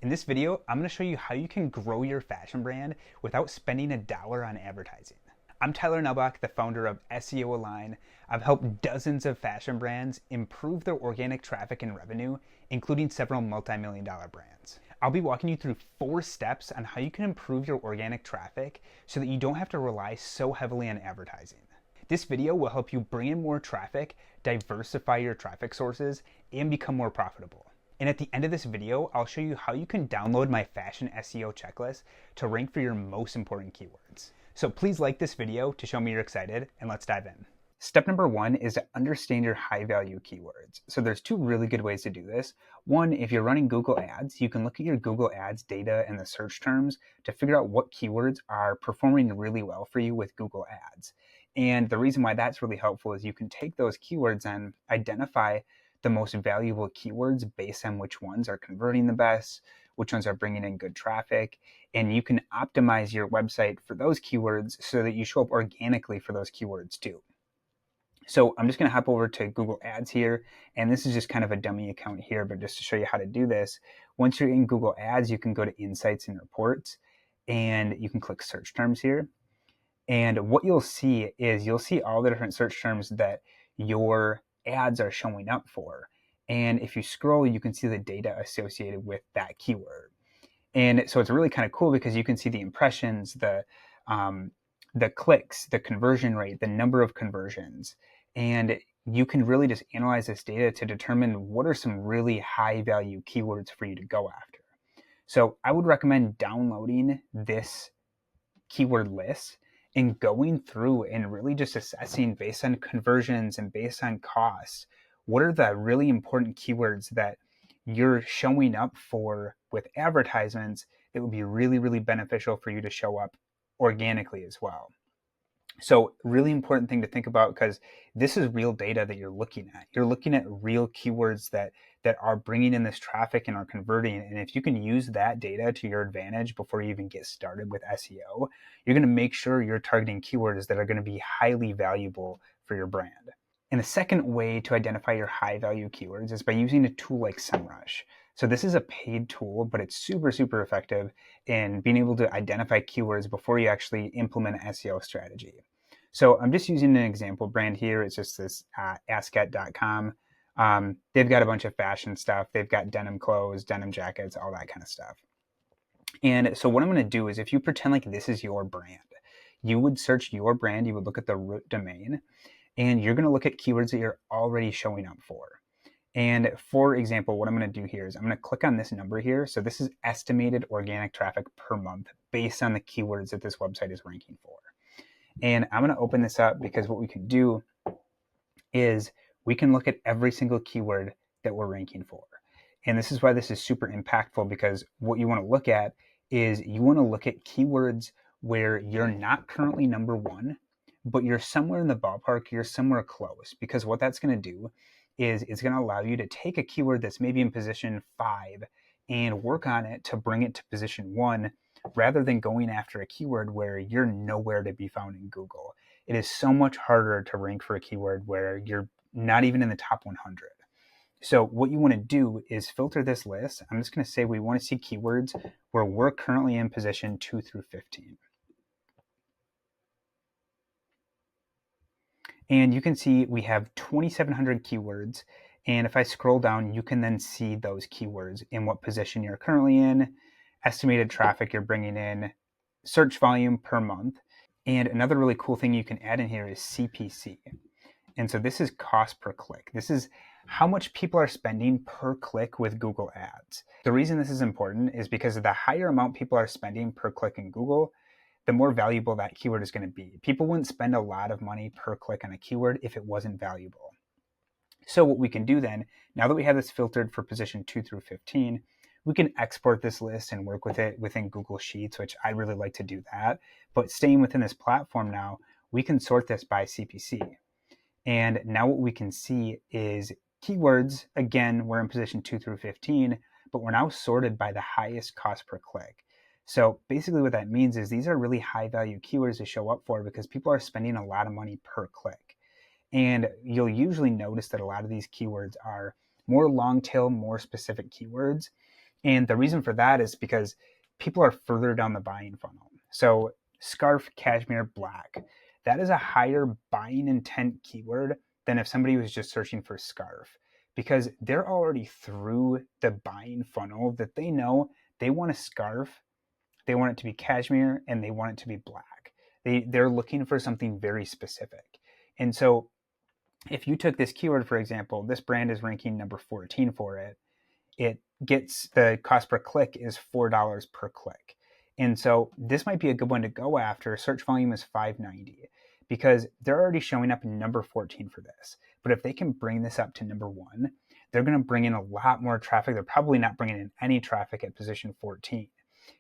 In this video, I'm going to show you how you can grow your fashion brand without spending a dollar on advertising. I'm Tyler Nelbach, the founder of SEO Align. I've helped dozens of fashion brands improve their organic traffic and revenue, including several multi-million-dollar brands. I'll be walking you through 4 steps on how you can improve your organic traffic so that you don't have to rely so heavily on advertising. This video will help you bring in more traffic, diversify your traffic sources, and become more profitable. And at the end of this video, I'll show you how you can download my fashion SEO checklist to rank for your most important keywords. So please like this video to show me you're excited, and let's dive in. Step number 1 is to understand your high value keywords. So there's 2 really good ways to do this. One, if you're running Google Ads, you can look at your Google Ads data and the search terms to figure out what keywords are performing really well for you with Google Ads. And the reason why that's really helpful is you can take those keywords and identify the most valuable keywords based on which ones are converting the best, which ones are bringing in good traffic, and you can optimize your website for those keywords so that you show up organically for those keywords too. So I'm just going to hop over to Google Ads here, and this is just kind of a dummy account here, but just to show you how to do this, once you're in Google Ads, you can go to Insights and Reports, and you can click Search Terms here. And what you'll see is you'll see all the different search terms that your ads are showing up for. And if you scroll, you can see the data associated with that keyword. And so it's really kind of cool because you can see the impressions, the clicks, the conversion rate, the number of conversions. And you can really just analyze this data to determine what are some really high value keywords for you to go after. So I would recommend downloading this keyword list and going through and really just assessing based on conversions and based on costs, what are the really important keywords that you're showing up for with advertisements that would be really, really beneficial for you to show up organically as well. So really important thing to think about, because this is real data that you're looking at. You're looking at real keywords that are bringing in this traffic and are converting. And if you can use that data to your advantage before you even get started with SEO, you're going to make sure you're targeting keywords that are going to be highly valuable for your brand. And the second way to identify your high value keywords is by using a tool like SEMrush. So this is a paid tool, but it's super, super effective in being able to identify keywords before you actually implement an SEO strategy. So I'm just using an example brand here. It's just this Asket.com. They've got a bunch of fashion stuff. They've got denim clothes, denim jackets, all that kind of stuff. And so what I'm going to do is, if you pretend like this is your brand, you would search your brand, you would look at the root domain, and you're going to look at keywords that you're already showing up for. And for example, what I'm going to do here is I'm going to click on this number here. So this is estimated organic traffic per month based on the keywords that this website is ranking for. And I'm going to open this up because what we can do is we can look at every single keyword that we're ranking for. And this is why this is super impactful, because what you want to look at is you want to look at keywords where you're not currently number 1, but you're somewhere in the ballpark, you're somewhere close. Because what that's going to do is it's going to allow you to take a keyword that's maybe in position 5 and work on it to bring it to position 1, rather than going after a keyword where you're nowhere to be found in Google. It is so much harder to rank for a keyword where you're not even in the top 100. So what you want to do is filter this list. I'm just going to say we want to see keywords where we're currently in position 2 through 15. And you can see we have 2,700 keywords. And if I scroll down, you can then see those keywords in what position you're currently in, estimated traffic you're bringing in, search volume per month. And another really cool thing you can add in here is CPC. And so this is cost per click. This is how much people are spending per click with Google Ads. The reason this is important is because the higher amount people are spending per click in Google, the more valuable that keyword is going to be. People wouldn't spend a lot of money per click on a keyword if it wasn't valuable. So what we can do then, now that we have this filtered for position 2 through 15, we can export this list and work with it within Google Sheets, which I really like to do that. But staying within this platform now, we can sort this by CPC. And now what we can see is keywords, again, we're in position 2 through 15, but we're now sorted by the highest cost per click. So basically what that means is these are really high value keywords to show up for because people are spending a lot of money per click. And you'll usually notice that a lot of these keywords are more long tail, more specific keywords. And the reason for that is because people are further down the buying funnel. So scarf, cashmere, black, that is a higher buying intent keyword than if somebody was just searching for scarf, because they're already through the buying funnel that they know they want a scarf, they want it to be cashmere, and they want it to be black. They're looking for something very specific. And so if you took this keyword, for example, this brand is ranking number 14 for it. It gets, the cost per click is $4 per click. And so this might be a good one to go after. Search volume is 590 because they're already showing up in number 14 for this. But if they can bring this up to number 1, they're going to bring in a lot more traffic. They're probably not bringing in any traffic at position 14.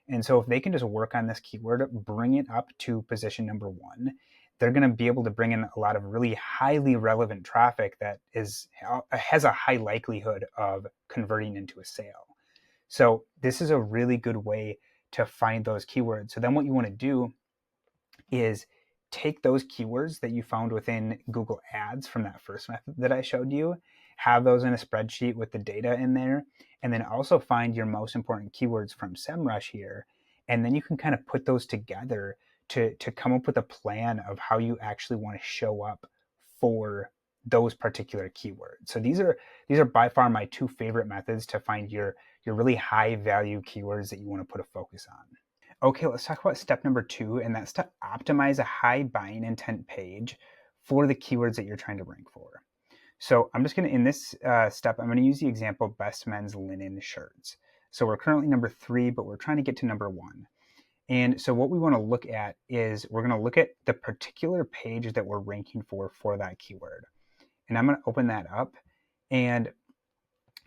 And so if they can just work on this keyword, bring it up to position number 1, they're going to be able to bring in a lot of really highly relevant traffic that has a high likelihood of converting into a sale. So this is a really good way to find those keywords. So then what you want to do is take those keywords that you found within Google Ads from that first method that I showed you, have those in a spreadsheet with the data in there, and then also find your most important keywords from SEMrush here. And then you can kind of put those together to come up with a plan of how you actually want to show up for those particular keywords. So these are by far my 2 favorite methods to find your really high value keywords that you want to put a focus on. Okay, let's talk about step number 2, and that's to optimize a high buying intent page for the keywords that you're trying to rank for. So I'm just going to, in this step, I'm going to use the example best men's linen shirts. So we're currently number 3, but we're trying to get to number 1. And so what we want to look at is we're going to look at the particular page that we're ranking for that keyword. And I'm going to open that up, and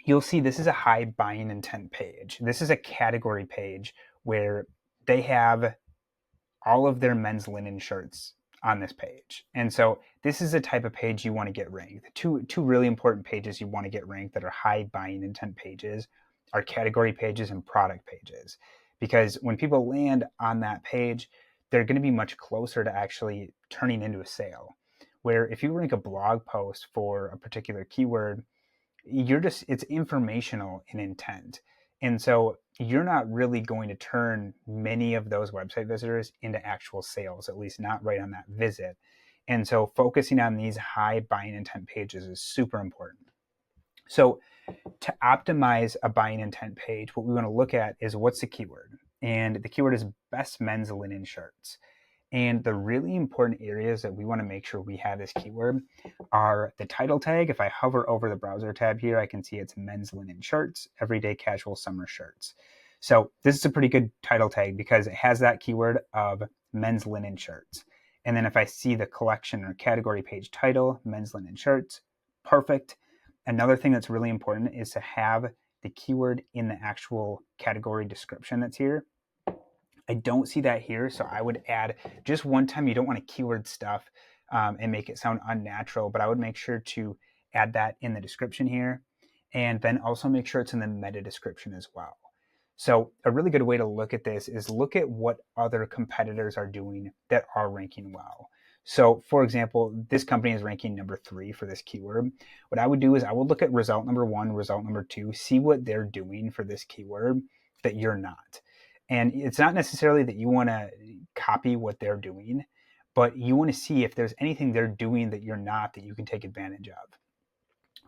you'll see this is a high buying intent page. This is a category page where they have all of their men's linen shirts on this page. And so this is the type of page you want to get ranked. Two really important pages you want to get ranked that are high buying intent pages are category pages and product pages. Because when people land on that page, they're going to be much closer to actually turning into a sale. Where if you rank a blog post for a particular keyword, it's informational in intent. And so you're not really going to turn many of those website visitors into actual sales, at least not right on that visit. And so focusing on these high buying intent pages is super important. So to optimize a buying intent page, what we want to look at is what's the keyword? And the keyword is best men's linen shirts. And the really important areas that we want to make sure we have this keyword are the title tag. If I hover over the browser tab here, I can see it's men's linen shirts, everyday casual summer shirts. So this is a pretty good title tag because it has that keyword of men's linen shirts. And then if I see the collection or category page title, men's linen shirts, perfect. Another thing that's really important is to have the keyword in the actual category description that's here. I don't see that here, so I would add just one time. You don't want to keyword stuff and make it sound unnatural, but I would make sure to add that in the description here, and then also make sure it's in the meta description as well. So a really good way to look at this is look at what other competitors are doing that are ranking well. So for example, this company is ranking number 3 for this keyword. What I would do is I would look at result number 1, result number 2, see what they're doing for this keyword that you're not. And it's not necessarily that you want to copy what they're doing, but you want to see if there's anything they're doing that you're not that you can take advantage of.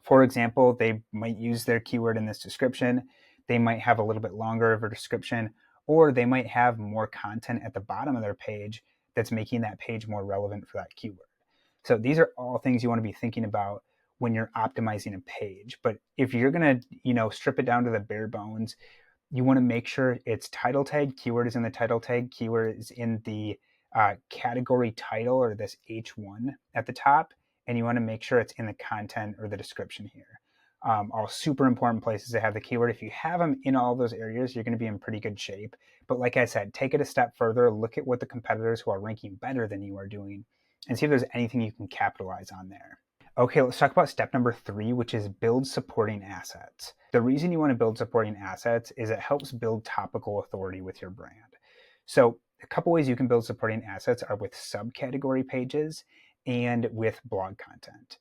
For example, they might use their keyword in this description. They might have a little bit longer of a description, or they might have more content at the bottom of their page that's making that page more relevant for that keyword. So these are all things you want to be thinking about when you're optimizing a page. But if you're going to, strip it down to the bare bones, you want to make sure it's title tag, keyword is in the title tag, keyword is in the category title or this H1 at the top, and you want to make sure it's in the content or the description here. All super important places to have the keyword. If you have them in all those areas, you're going to be in pretty good shape. But like I said, take it a step further, look at what the competitors who are ranking better than you are doing, and see if there's anything you can capitalize on there. Okay, let's talk about step number 3, which is build supporting assets. The reason you want to build supporting assets is it helps build topical authority with your brand. So a couple ways you can build supporting assets are with subcategory pages and with blog content.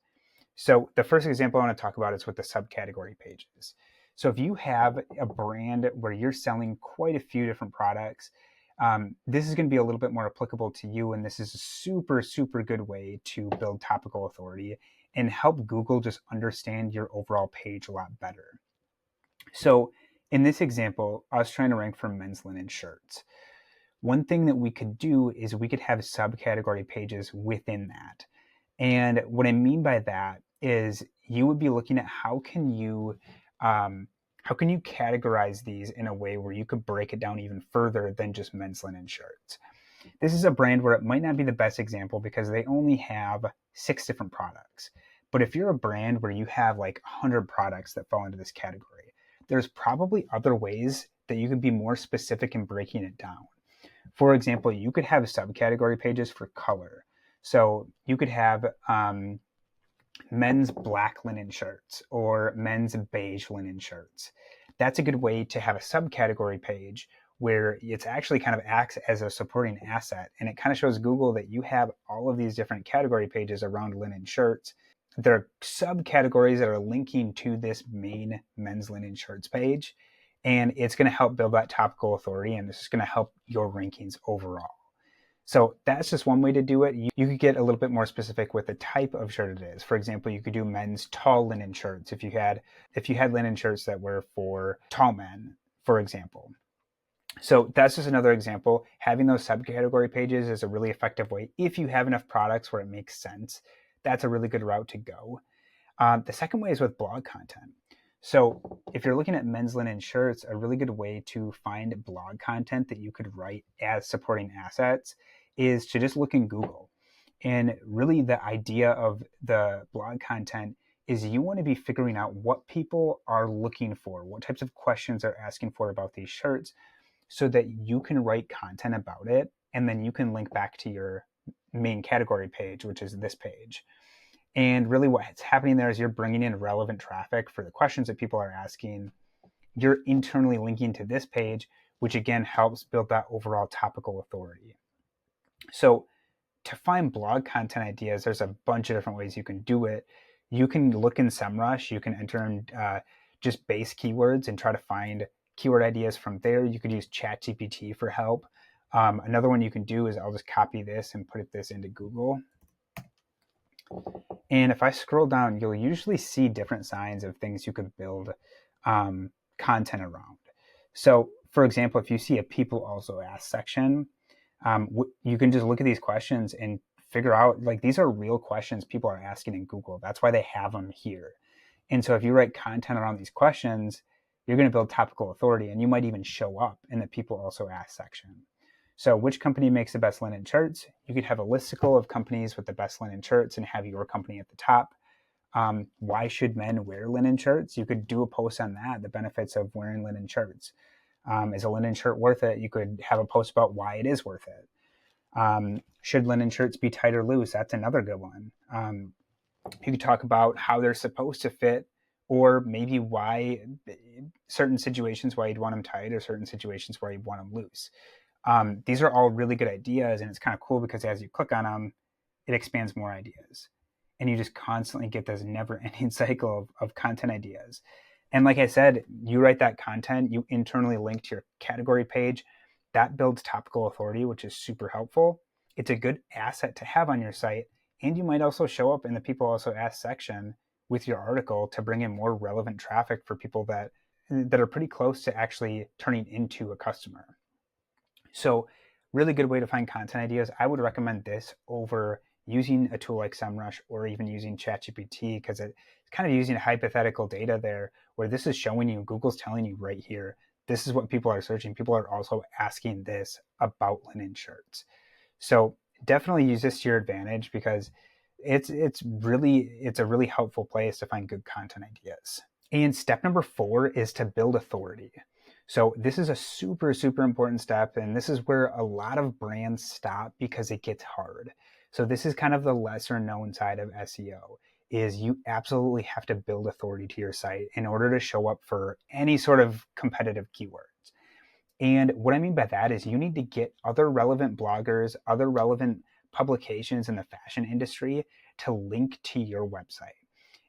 So the first example I want to talk about is with the subcategory pages. So if you have a brand where you're selling quite a few different products, this is going to be a little bit more applicable to you. And this is a super, super good way to build topical authority and help Google just understand your overall page a lot better. So in this example, I was trying to rank for men's linen shirts. One thing that we could do is we could have subcategory pages within that. And what I mean by that is you would be looking at how can you categorize these in a way where you could break it down even further than just men's linen shirts. This is a brand where it might not be the best example because they only have 6 different products. But if you're a brand where you have like 100 products that fall into this category, there's probably other ways that you could be more specific in breaking it down. For example, you could have subcategory pages for color. So you could have men's black linen shirts or men's beige linen shirts. That's a good way to have a subcategory page where it's actually kind of acts as a supporting asset. And it kind of shows Google that you have all of these different category pages around linen shirts. There are subcategories that are linking to this main men's linen shirts page. And it's going to help build that topical authority. And this is going to help your rankings overall. So that's just one way to do it. You could get a little bit more specific with the type of shirt it is. For example, you could do men's tall linen shirts if you had linen shirts that were for tall men, for example. So that's just another example. Having those subcategory pages is a really effective way. If you have enough products where it makes sense, that's a really good route to go. The second way is with blog content. So if you're looking at men's linen shirts, a really good way to find blog content that you could write as supporting assets is to just look in Google. And really the idea of the blog content is you want to be figuring out what people are looking for, what types of questions they're asking for about these shirts, so that you can write content about it. And then you can link back to your main category page, which is this page. And really what's happening there is you're bringing in relevant traffic for the questions that people are asking. You're internally linking to this page, which again helps build that overall topical authority. So to find blog content ideas, there's a bunch of different ways you can do it. You can look in SEMrush. You can enter in just base keywords and try to find keyword ideas from there. You could use ChatGPT for help. Another one you can do is I'll just copy this and put this into Google. And if I scroll down, you'll usually see different signs of things you could build content around. So for example, if you see a people also ask section, you can just look at these questions and figure out, like, these are real questions people are asking in Google. That's why they have them here. And so if you write content around these questions, you're going to build topical authority, and you might even show up in the people also ask section. So which company makes the best linen shirts? You could have a listicle of companies with the best linen shirts and have your company at the top. Why should men wear linen shirts? You could do a post on that, the benefits of wearing linen shirts. Is a linen shirt worth it? You could have a post about why it is worth it. Should linen shirts be tight or loose? That's another good one. You could talk about how they're supposed to fit, or maybe why certain situations why you'd want them tight, or certain situations where you'd want them loose. These are all really good ideas, and it's kind of cool because as you click on them, it expands more ideas. And you just constantly get this never-ending cycle of content ideas. And like I said, you write that content, you internally link to your category page. That builds topical authority, which is super helpful. It's a good asset to have on your site. And you might also show up in the people also ask section with your article to bring in more relevant traffic for people that are pretty close to actually turning into a customer. So really good way to find content ideas. I would recommend this over using a tool like SEMrush or even using ChatGPT, because it's kind of using hypothetical data there where this is showing you, Google's telling you right here, this is what people are searching. People are also asking this about linen shirts. So definitely use this to your advantage, because it's a really helpful place to find good content ideas. And step number 4 is to build authority. So this is a super, super important step. And this is where a lot of brands stop because it gets hard. So this is kind of the lesser known side of SEO, is you absolutely have to build authority to your site in order to show up for any sort of competitive keywords. And what I mean by that is you need to get other relevant bloggers, other relevant publications in the fashion industry to link to your website.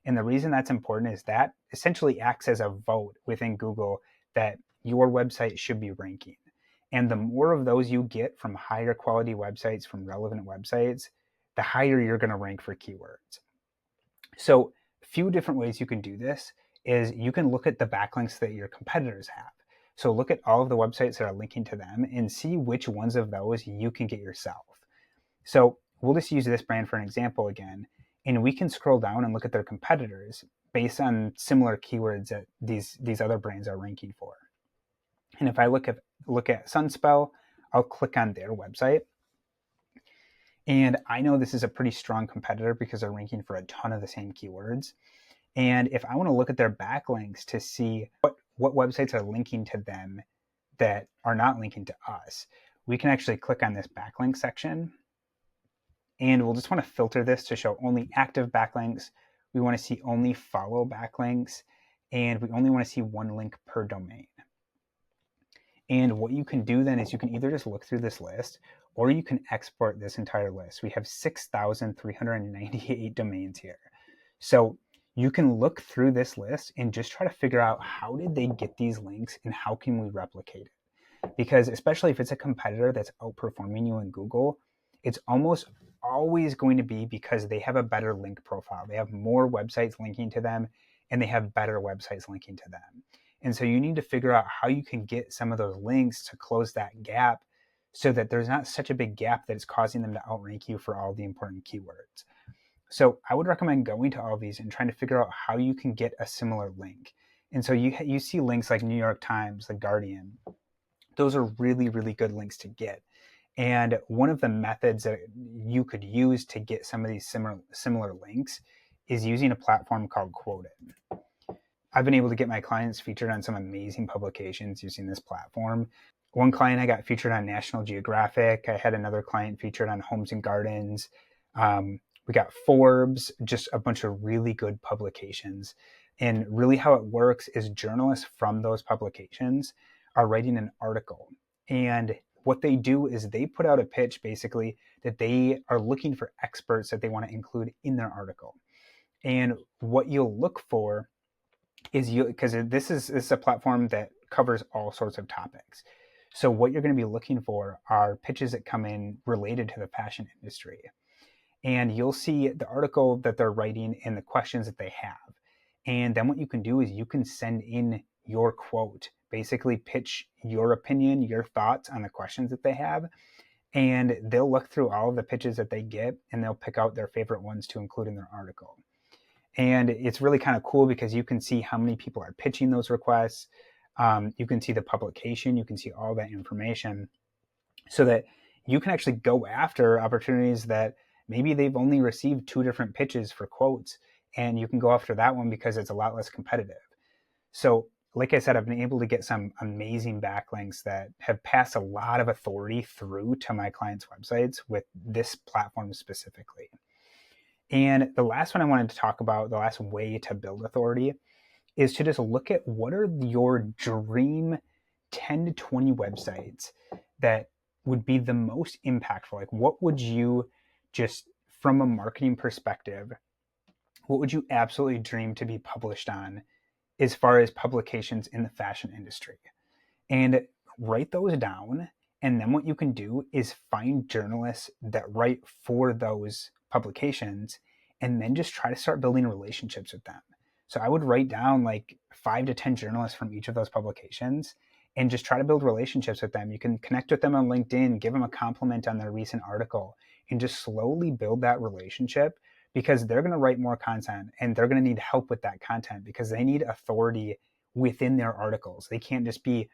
And the reason that's important is that essentially acts as a vote within Google that your website should be ranking. And the more of those you get from higher quality websites, from relevant websites, the higher you're going to rank for keywords. So a few different ways you can do this is you can look at the backlinks that your competitors have. So look at all of the websites that are linking to them and see which ones of those you can get yourself. So we'll just use this brand for an example again, and we can scroll down and look at their competitors based on similar keywords that these other brands are ranking for. And if I look at Sunspell, I'll click on their website. And I know this is a pretty strong competitor because they're ranking for a ton of the same keywords. And if I want to look at their backlinks to see what websites are linking to them that are not linking to us, we can actually click on this backlink section. And we'll just want to filter this to show only active backlinks. We want to see only follow backlinks. And we only want to see one link per domain. And what you can do then is you can either just look through this list or you can export this entire list. We have 6,398 domains here. So you can look through this list and just try to figure out how did they get these links and how can we replicate it? Because especially if it's a competitor that's outperforming you in Google, it's almost always going to be because they have a better link profile. They have more websites linking to them and they have better websites linking to them. And so you need to figure out how you can get some of those links to close that gap so that there's not such a big gap that it's causing them to outrank you for all the important keywords. So I would recommend going to all these and trying to figure out how you can get a similar link. And so you see links like New York Times, The Guardian. Those are really, really good links to get. And one of the methods that you could use to get some of these similar links is using a platform called Quoted. I've been able to get my clients featured on some amazing publications using this platform. One client I got featured on National Geographic. I had another client featured on Homes and Gardens. We got Forbes, just a bunch of really good publications. And really how it works is journalists from those publications are writing an article. And what they do is they put out a pitch basically that they are looking for experts that they want to include in their article. And what you'll look for is because this is a platform that covers all sorts of topics. So what you're going to be looking for are pitches that come in related to the fashion industry. And you'll see the article that they're writing and the questions that they have. And then what you can do is you can send in your quote, basically pitch your opinion, your thoughts on the questions that they have. And they'll look through all of the pitches that they get and they'll pick out their favorite ones to include in their article. And it's really kind of cool because you can see how many people are pitching those requests. You can see the publication, you can see all that information so that you can actually go after opportunities that maybe they've only received 2 different pitches for quotes, and you can go after that one because it's a lot less competitive. So like I said, I've been able to get some amazing backlinks that have passed a lot of authority through to my clients' websites with this platform specifically. And the last one I wanted to talk about, the last way to build authority, is to just look at what are your dream 10 to 20 websites that would be the most impactful. Like what would you just, from a marketing perspective, what would you absolutely dream to be published on as far as publications in the fashion industry? And write those down. And then what you can do is find journalists that write for those publications and then just try to start building relationships with them. So I would write down like 5 to 10 journalists from each of those publications and just try to build relationships with them. You can connect with them on LinkedIn, give them a compliment on their recent article, and just slowly build that relationship because they're going to write more content and they're going to need help with that content because they need authority within their articles. They can't just be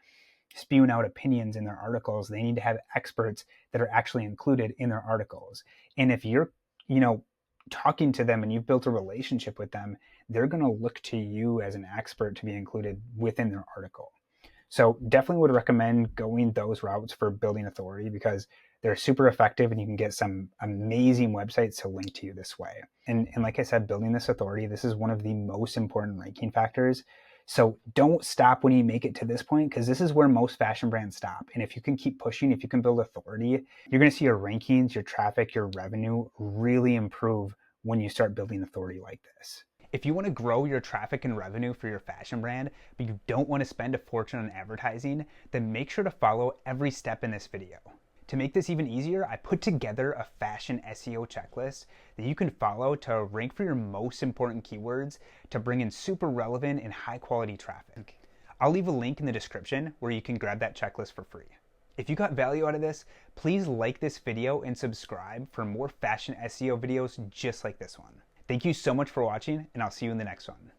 spewing out opinions in their articles. They need to have experts that are actually included in their articles. And if you're, talking to them and you've built a relationship with them, they're going to look to you as an expert to be included within their article. So definitely would recommend going those routes for building authority because they're super effective and you can get some amazing websites to link to you this way. And like I said, building this authority, this is one of the most important ranking factors. So don't stop when you make it to this point because this is where most fashion brands stop. And if you can keep pushing, if you can build authority, you're going to see your rankings, your traffic, your revenue really improve when you start building authority like this. If you want to grow your traffic and revenue for your fashion brand, but you don't want to spend a fortune on advertising, then make sure to follow every step in this video. To make this even easier, I put together a fashion SEO checklist that you can follow to rank for your most important keywords to bring in super relevant and high quality traffic. I'll leave a link in the description where you can grab that checklist for free. If you got value out of this, please like this video and subscribe for more fashion SEO videos just like this one. Thank you so much for watching, and I'll see you in the next one.